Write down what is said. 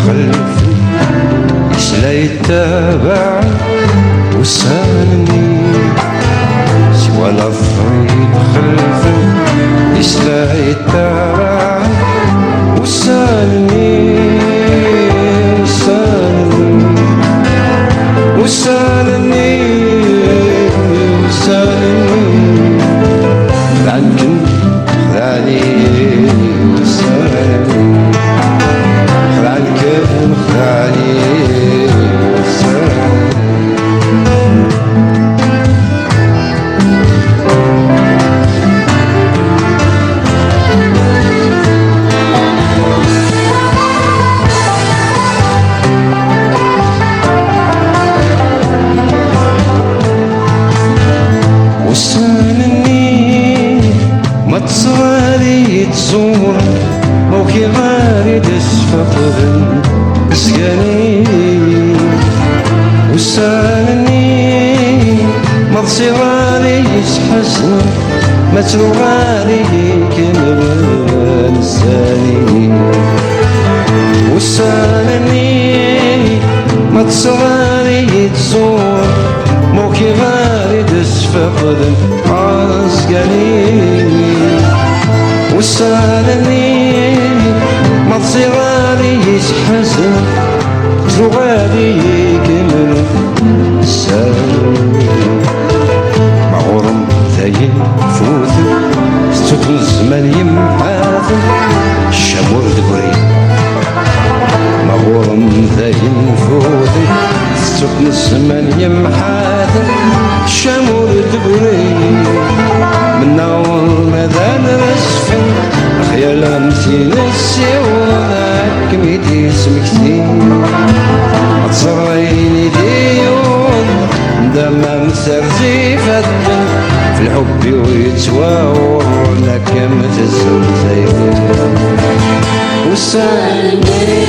خلفي لا يتابع وسالني سوى الأفريد خلفي لا يتابع وسالني وسالني لكن خذاني وسالني ما تصغالي تزور أو كي غاري تسفقد سقاني وسالني ما تصغالي يسحسن ما تلغالي كمل نساني وسالني ما تصغالي تزور مو كي غاري تسفقد سقاني وسالني ما تصيرالي يسحسن تلغالي كمل سالني مع غرم ثاين فوث ستوت الزمان يمحاثن الشمور دقري مع غرم ثاين فوث ستوت الزمان يمحاثن الشمور دقري من نور ماذا نرسفن خيال امثيل السيوان كميتي سمكتي تصريني ديون دمام سرزي فتن في الحب ويتواور لك متزم زي وسالني